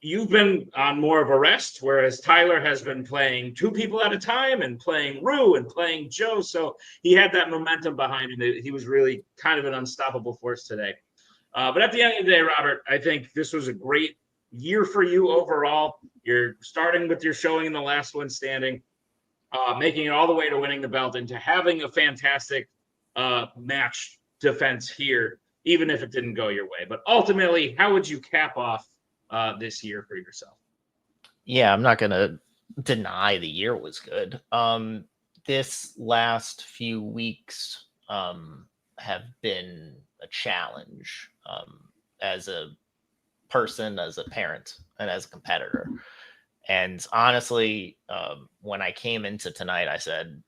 you've been on more of a rest, whereas Tyler has been playing two people at a time and playing Rue and playing Joe. So he had that momentum behind him. He was really kind of an unstoppable force today. But at the end of the day, Robert, I think this was a great year for you overall. You're starting with your showing in the last one standing, making it all the way to winning the belt and to having a fantastic match defense here, even if it didn't go your way. But ultimately, how would you cap off this year for yourself? Yeah, I'm not going to deny the year was good. This last few weeks have been a challenge as a person, as a parent, and as a competitor. And honestly, when I came into tonight, I said,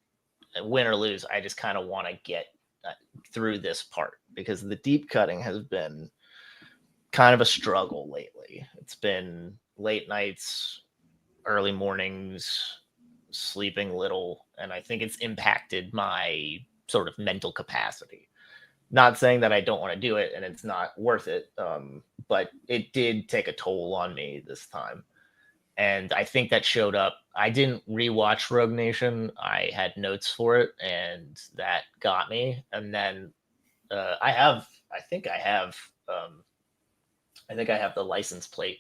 win or lose, I just kind of want to get through this part, because the deep cutting has been kind of a struggle lately. It's been late nights, early mornings, sleeping little, and I think it's impacted my sort of mental capacity. Not saying that I don't want to do it and it's not worth it, but it did take a toll on me this time. And I think that showed up. I didn't rewatch Rogue Nation. I had notes for it, and that got me. And then I think I have the license plate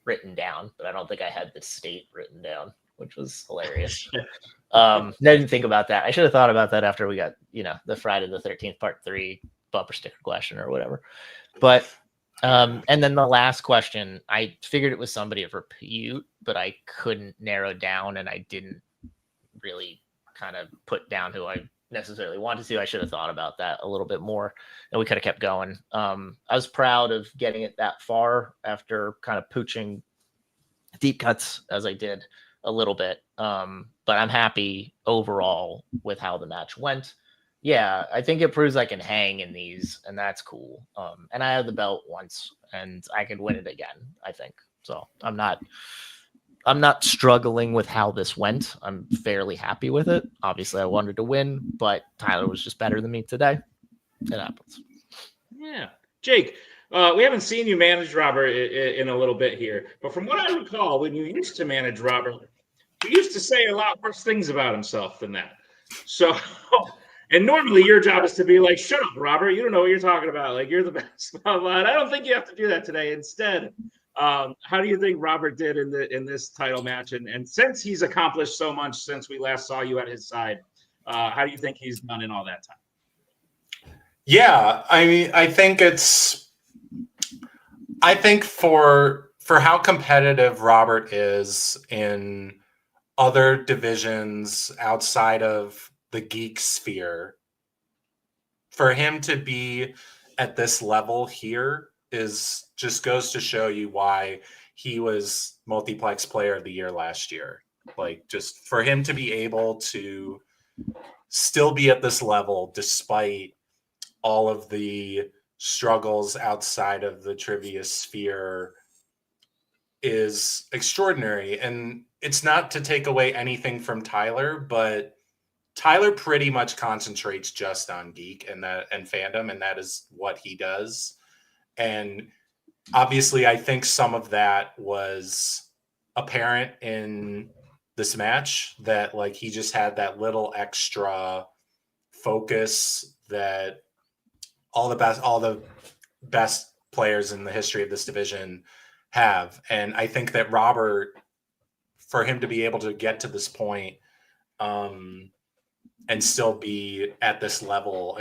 written down, but I don't think I had the state written down, which was hilarious. I didn't think about that. I should have thought about that after we got, the Friday the 13th part 3 bumper sticker question or whatever. But and then the last question, I figured it was somebody of repute, but I couldn't narrow down, and I didn't really kind of put down who I necessarily wanted to. I should have thought about that a little bit more, and we could have kept going. I was proud of getting it that far after kind of pooching deep cuts as I did a little bit. But I'm happy overall with how the match went. Yeah, I think it proves I can hang in these, and that's cool. And I had the belt once, and I could win it again, I think. So I'm not struggling with how this went. I'm fairly happy with it. Obviously, I wanted to win, but Tyler was just better than me today. It happens. Yeah. Jake, we haven't seen you manage Robert in a little bit here, but from what I recall, when you used to manage Robert, he used to say a lot worse things about himself than that. So, and normally your job is to be like, shut up, Robert. You don't know what you're talking about. Like, you're the best. But I don't think you have to do that today. Instead, how do you think Robert did in this title match? And since he's accomplished so much since we last saw you at his side, how do you think he's done in all that time? Yeah, I mean, I think for how competitive Robert is in other divisions outside of the geek sphere, for him to be at this level here is just goes to show you why he was multiplex player of the year last year. Like, just for him to be able to still be at this level despite all of the struggles outside of the trivia sphere is extraordinary. And it's not to take away anything from Tyler, but Tyler pretty much concentrates just on geek and fandom, and that is what he does. And obviously, I think some of that was apparent in this match, that like he just had that little extra focus that all the best players in the history of this division have. And I think that Robert, for him to be able to get to this point and still be at this level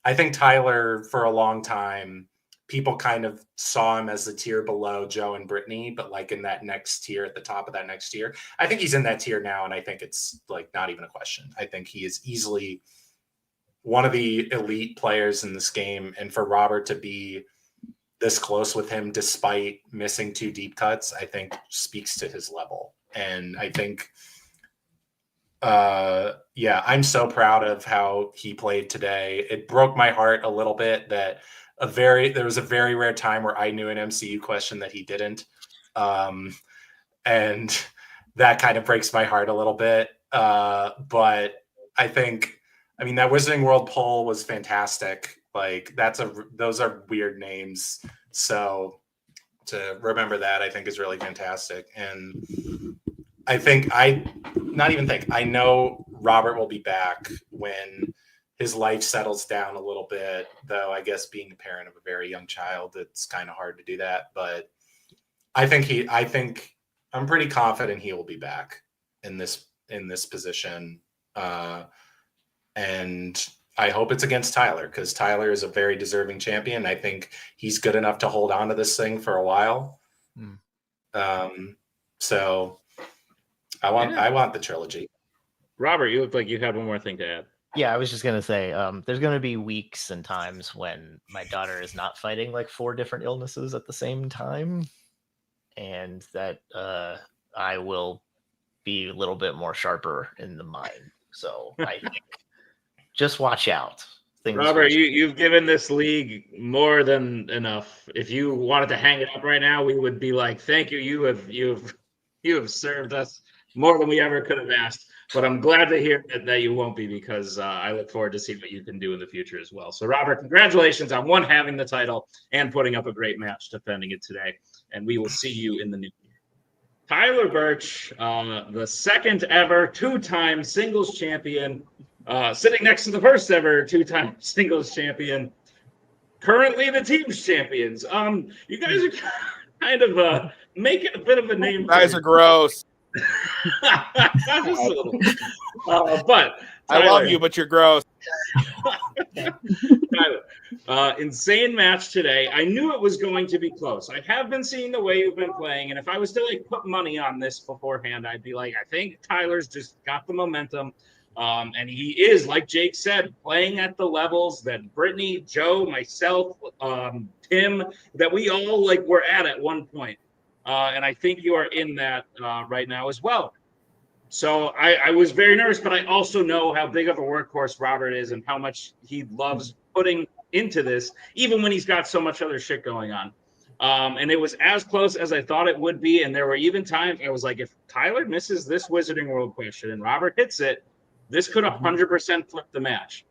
I think Tyler, for a long time, people kind of saw him as the tier below Joe and Brittany, but like in that next tier, at the top of that next tier. I think he's in that tier now, and I think it's like not even a question. I think he is easily one of the elite players in this game, and for Robert to be this close with him despite missing 2 deep cuts, I think speaks to his level. And I think, I'm so proud of how he played today. It broke my heart a little bit that there was a very rare time where I knew an MCU question that he didn't. And that kind of breaks my heart a little bit. But I think, that Wizarding World poll was fantastic. Like those are weird names. So to remember that, I think is really fantastic. And I know Robert will be back when his life settles down a little bit, though I guess being a parent of a very young child, it's kind of hard to do that. But I'm pretty confident he will be back in this position. And I hope it's against Tyler, because Tyler is a very deserving champion. I think he's good enough to hold on to this thing for a while. So I want the trilogy. Robert, you look like you had one more thing to add. Yeah, I was just gonna say, there's gonna be weeks and times when my daughter is not fighting like 4 different illnesses at the same time, and that I will be a little bit more sharper in the mind. So I think just watch out. Robert, you've given this league more than enough. If you wanted to hang it up right now, we would be like, "Thank you. You have served us more than we ever could have asked." But I'm glad to hear that you won't be, because I look forward to see what you can do in the future as well. So, Robert, congratulations on having the title and putting up a great match defending it today. And we will see you in the new year. Tyler Burch, the second ever 2-time singles champion, sitting next to the first ever 2-time singles champion, currently the team's champions. You guys are kind of making a bit of a name. You guys are gross. But I love you, but you're gross. Tyler, insane match today. I knew it was going to be close. I have been seeing the way you've been playing, and if I was to put money on this beforehand, I'd be like, I think Tyler's just got the momentum. And he is, like Jake said, playing at the levels that Brittany, Joe, myself, Tim, that we all were at one point. And I think you are in that right now as well. So I was very nervous, but I also know how big of a workhorse Robert is and how much he loves putting into this, even when he's got so much other shit going on. And it was as close as I thought it would be. And there were even times I was like, if Tyler misses this Wizarding World question and Robert hits it, this could 100% flip the match.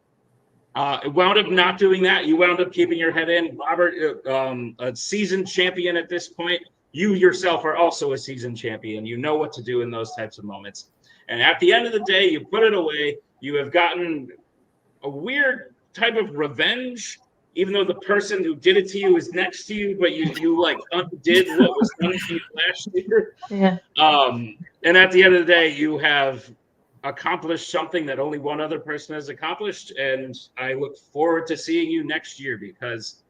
It wound up not doing that. You wound up keeping your head in. Robert, a seasoned champion at this point. You yourself are also a seasoned champion. You know what to do in those types of moments. And at the end of the day, you put it away. You have gotten a weird type of revenge, even though the person who did it to you is next to you, but you undid what was done to you last year. Yeah. And at the end of the day, you have accomplished something that only one other person has accomplished. And I look forward to seeing you next year, because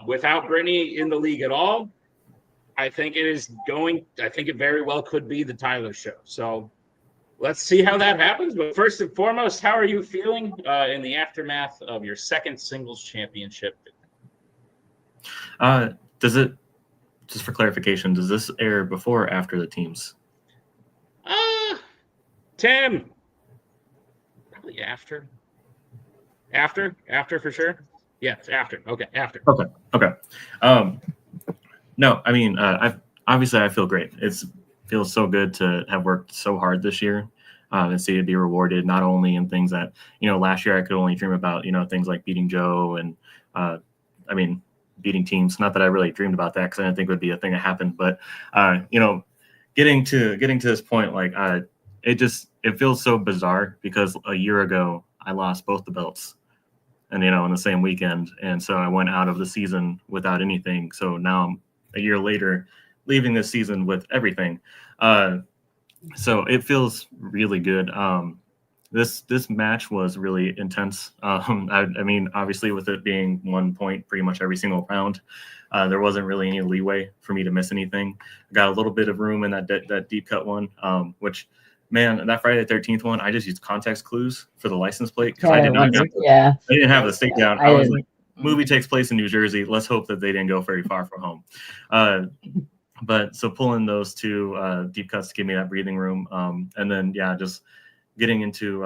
without Brittany in the league at all, I think it very well could be the Tyler show. So let's see how that happens. But first and foremost, how are you feeling in the aftermath of your second singles championship? Does it, just for clarification, does this air before or after the teams? Tim, probably after. After for sure. Yeah, it's after. Okay, after. Okay. No, I mean, I feel great. It feels so good to have worked so hard this year and see it be rewarded, not only in things that, last year I could only dream about, things like beating Joe and, beating teams. Not that I really dreamed about that, because I didn't think it would be a thing that happened. But, getting to this point, it feels so bizarre, because a year ago I lost both the belts. And, in the same weekend. And so I went out of the season without anything. So now I'm a year later leaving this season with everything. So it feels really good. This match was really intense. Obviously with it being 1 point pretty much every single round, there wasn't really any leeway for me to miss anything. I got a little bit of room in that deep cut one, which, man, that Friday the 13th one, I just used context clues for the license plate, because I didn't have the state down. I was like, movie takes place in New Jersey. Let's hope that they didn't go very far from home. But so pulling those two deep cuts to give me that breathing room, and then just getting into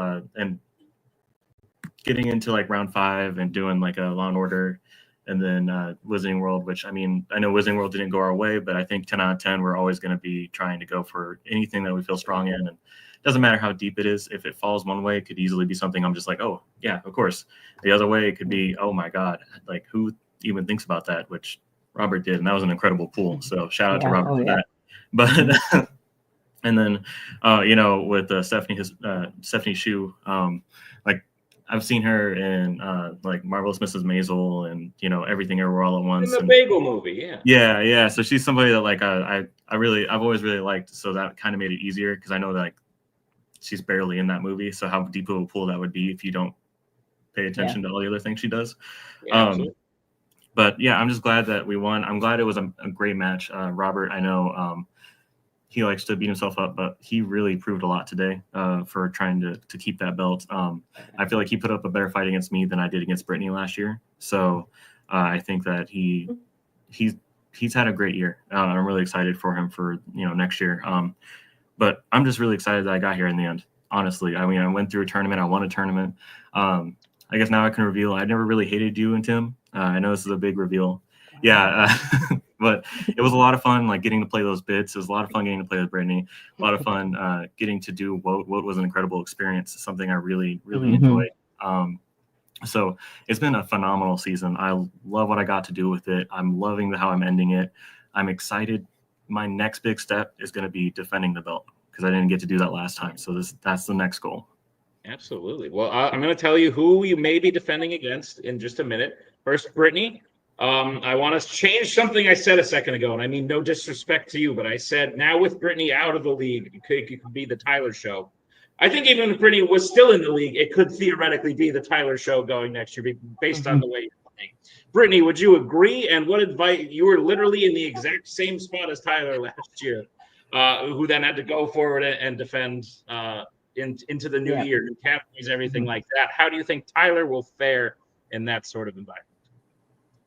like round 5 and doing like a Law and Order, and then Wizarding World, which I mean, I know Wizarding World didn't go our way, but I think 10 out of 10 we're always going to be trying to go for anything that we feel strong in, and it doesn't matter how deep it is. If it falls one way, it could easily be something I'm just like, oh yeah, of course. The other way, it could be, oh my god, like who even thinks about that, which Robert did, and that was an incredible pool. So shout out to Robert for that. But and then with Stephanie Shu, like I've seen her in like Marvelous Mrs. Maisel and Everything Everywhere All at Once. In the Bagel movie, yeah. So she's somebody that like I've always really liked. So that kind of made it easier because I know that like she's barely in that movie. So how deep of a pool that would be if you don't pay attention to all the other things she does. But yeah, I'm just glad that we won. I'm glad it was a great match. Robert, I know he likes to beat himself up, but he really proved a lot today for trying to keep that belt. I feel like he put up a better fight against me than I did against Brittany last year. So I think that he's had a great year. I'm really excited for him for next year. But I'm just really excited that I got here in the end. Honestly, I mean, I went through a tournament. I won a tournament. I guess now I can reveal I never really hated you and Tim. I know this is a big reveal. Yeah, but it was a lot of fun, like getting to play those bits. It was a lot of fun getting to play with Brittany. A lot of fun getting to do what was an incredible experience. Something I really, really enjoyed. So it's been a phenomenal season. I love what I got to do with it. I'm loving how I'm ending it. I'm excited. My next big step is going to be defending the belt because I didn't get to do that last time. So that's the next goal. Absolutely. Well, I'm going to tell you who you may be defending against in just a minute. First, Brittany. I want to change something I said a second ago, and I mean no disrespect to you, but I said now with Brittany out of the league, it could be the Tyler show. I think even if Brittany was still in the league, it could theoretically be the Tyler show going next year based on the way you're playing. Brittany, would you agree? And what advice? You were literally in the exact same spot as Tyler last year, who then had to go forward and defend into the new year, new categories, everything like that. How do you think Tyler will fare in that sort of environment?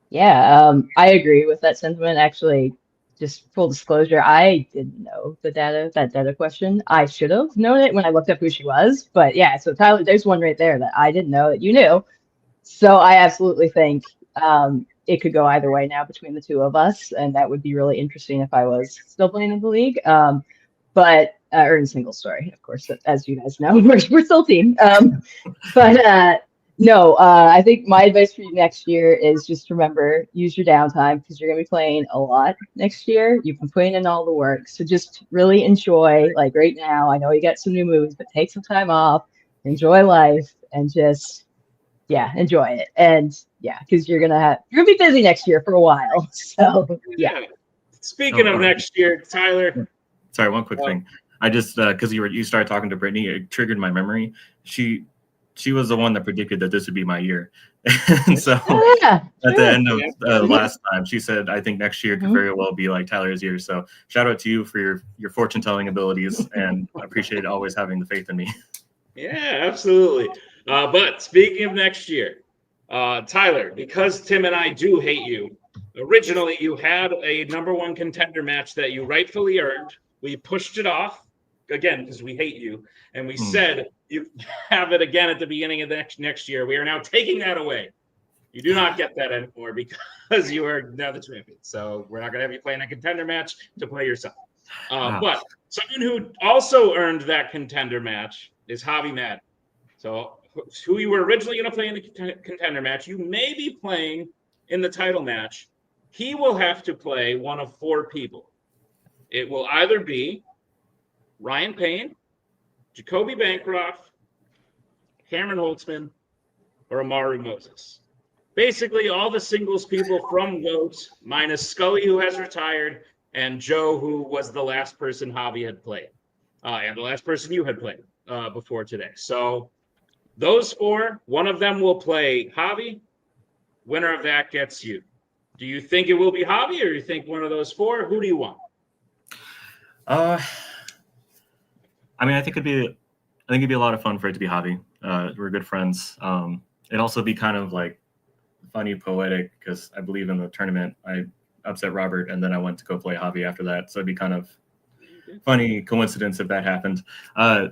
Yeah, I agree with that sentiment. Actually, just full disclosure, I didn't know that data question. I should have known it when I looked up who she was. But yeah, so Tyler, there's one right there that I didn't know that you knew. So I absolutely think it could go either way now between the two of us, and that would be really interesting if I was still playing in the league. But or in single story, of course, as you guys know, we're still a team. No, I think my advice for you next year is just remember, use your downtime because you're going to be playing a lot next year. You've been putting in all the work. So just really enjoy, like right now, I know you got some new moves, but take some time off, enjoy life, and just, enjoy it. And because you're going to be busy next year for a while. So, yeah. Speaking of next year, Tyler. Sorry, one quick thing. I just, because you started talking to Brittany, it triggered my memory. She was the one that predicted that this would be my year. And so at the end of last time, she said, I think next year could very well be like Tyler's year. So shout out to you for your fortune telling abilities, and I appreciate always having the faith in me. Yeah, absolutely. But speaking of next year, Tyler, because Tim and I do hate you, originally you had a #1 contender match that you rightfully earned. We pushed it off again because we hate you, and we said you have it again at the beginning of the next year. We are now taking that away. You do not get that anymore because you are now the champion. So we're not going to have you playing a contender match to play yourself. But someone who also earned that contender match is Javi Madden. So who you were originally going to play in the contender match, you may be playing in the title match. He will have to play one of 4 people. It will either be Ryan Payne, Jacoby Bancroft, Cameron Holtzman, or Amaru Moses. Basically, all the singles people from GOAT, minus Scully, who has retired, and Joe, who was the last person Javi had played, and the last person you had played before today. So those 4, one of them will play Javi. Winner of that gets you. Do you think it will be Javi, or you think one of those 4? Who do you want? I mean, I think it'd be a lot of fun for it to be Javi. We're good friends. It'd also be kind of like funny, poetic, because I believe in the tournament. I upset Robert, and then I went to go play Javi after that. So it'd be kind of funny coincidence if that happened.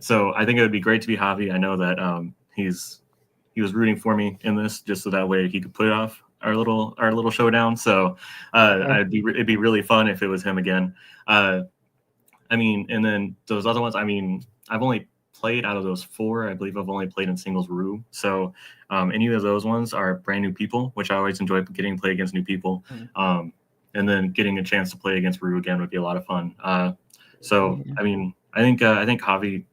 So I think it would be great to be Javi. I know that he was rooting for me in this just so that way he could put it off our little showdown. So it'd be really fun if it was him again. I mean, and then those other ones, I mean, I've only played out of those 4. I believe I've only played in singles Rue. So any of those ones are brand new people, which I always enjoy getting to play against new people. And then getting a chance to play against Rue again would be a lot of fun. So I mean, I think Javi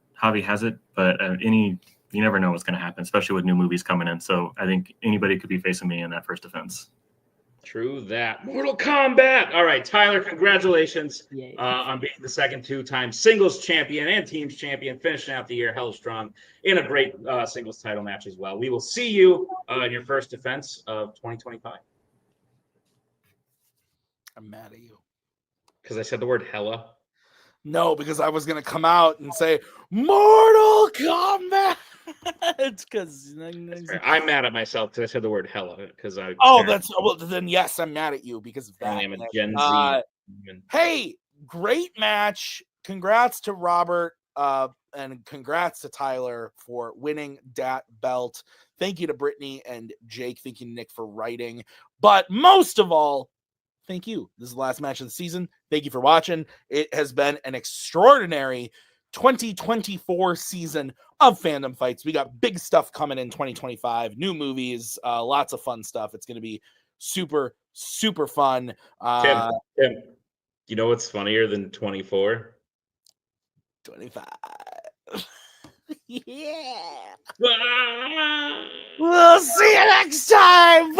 has it, but you never know what's going to happen, especially with new movies coming in. So I think anybody could be facing me in that first defense. True that. Mortal Kombat. All right, Tyler, congratulations on being the second 2-time singles champion and teams champion, finishing out the year hell strong in a great singles title match as well. We will see you in your first defense of 2025. I'm mad at you. Because I said the word hella. No, because I was going to come out and say Mortal Kombat. It's because I'm mad at myself because I said the word hella. Because then yes, I'm mad at you because of that. I'm a Gen Z. Hey, great match! Congrats to Robert, and congrats to Tyler for winning that belt. Thank you to Brittany and Jake. Thank you, Nick, for writing. But most of all, thank you. This is the last match of the season. Thank you for watching. It has been an extraordinary 2024 season of Fandom Fights. We got big stuff coming in 2025, new movies, lots of fun stuff. It's going to be super, super fun. Tim, you know what's funnier than 24? 25. Yeah. Ah! We'll see you next time.